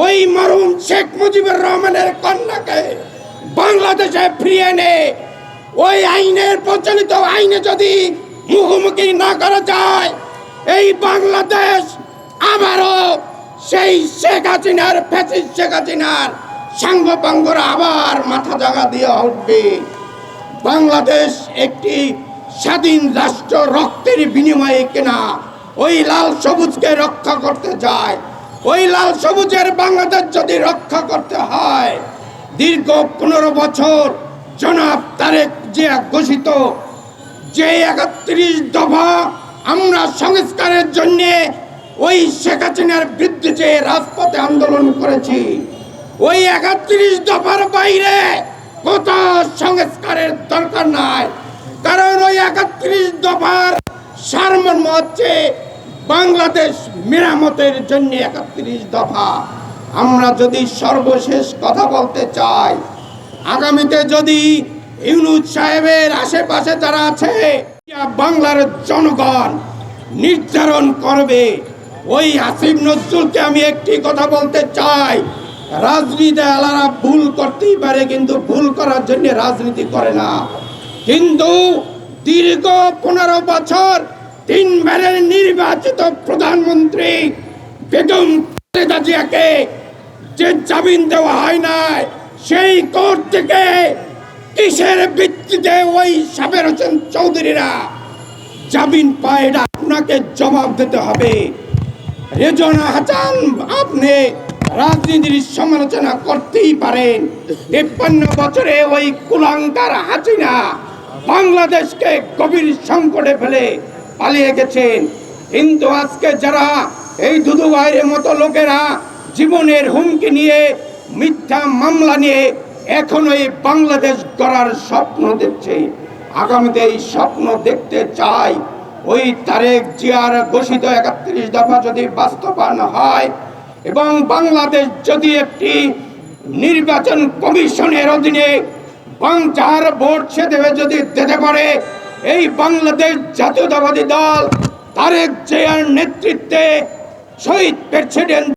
ওই মরহুম শেখ মুজিবুর রহমানের কন্যাকে বাংলাদেশে ফিরিয়ে এনে ওই আইনের প্রচলিত আইনে যদি মুখোমুখি না করা যায়, এই বাংলাদেশ আবারও সেই শেখ হাসিনার ফ্যাসিস্ট শেখ হাসিনার সাঙ্গপাঙ্গরা আবার মাথা জাগা দিয়ে উঠবে। বাংলাদেশ একটি স্বাধীন রাষ্ট্র, রক্তের বিনিময়ে কেনা। ওই লাল সবুজকে রক্ষা করতে যায়, ওই লাল সবুজের বাংলাদেশ যদি রক্ষা করতে হয়, দীর্ঘ 15 বছর জনাব তারেক জিয়া ঘোষিত যে 31 দফা আমরা সংস্কারের জন্য ওই শেখ হাসিনার বিরুদ্ধে যে রাজপথে আন্দোলন করেছি, ওই 31 দফার বাইরে কোথাও সংস্কারের দরকার নাই। কারণ ওই 31 দফার সারমর্ম হচ্ছে বাংলাদেশ মেরামতের জন্য 31 দফা। আমরা যদি সর্বশেষ কথা বলতে চাই, আগামীতে যদি ইউনূস সাহেবের আশেপাশে যারা আছে, বাংলার জনগণ নির্ধারণ করবে। ওই আসিফ নজরুলকে আমি একটি কথা বলতে চাই, রাজনীতি আলারা ভুল করতেই পারে, কিন্তু ভুল করার জন্য রাজনীতি করে না। কিন্তু দীর্ঘ 15 বছর 3 বারের নির্বাচিত প্রধানমন্ত্রী বেগম খালেদা জিয়াকে যে জামিন দেওয়া হয় নাই, সেই কোর্ট থেকে কিসের ভিত্তিতে ওই সাবের হোসেন চৌধুরীরা জামিন পায়, এটা আপনাকে জবাব দিতে হবে। রেজওয়ানা হাসান, আপনি রাজনীতির সমালোচনা করতেই পারেন, 53 বছরে ওই কুলাঙ্গার হাসিনা বাংলাদেশকে গভীর সংকটে ফেলে পালিয়ে গেছেন। কিন্তু আজকে যারা এই দুদু ভাইয়ের মতো লোকেরা জীবনের হুমকি নিয়ে, মিথ্যা মামলা নিয়ে এখন এই বাংলাদেশ গড়ার স্বপ্ন দেখছে, আগামীতে এই স্বপ্ন দেখতে চাই, ওই তারেক জিয়ার ঘোষিত 31 দফা যদি বাস্তবায়ন হয় এবং বাংলাদেশ যদি একটি নির্বাচন কমিশনের অধীনে যার ভোট সে দেবে যদি দিতে পারে, এই বাংলাদেশ জাতীয়তাবাদী দল তারেক জিয়ার নেতৃত্বে শহীদ প্রেসিডেন্ট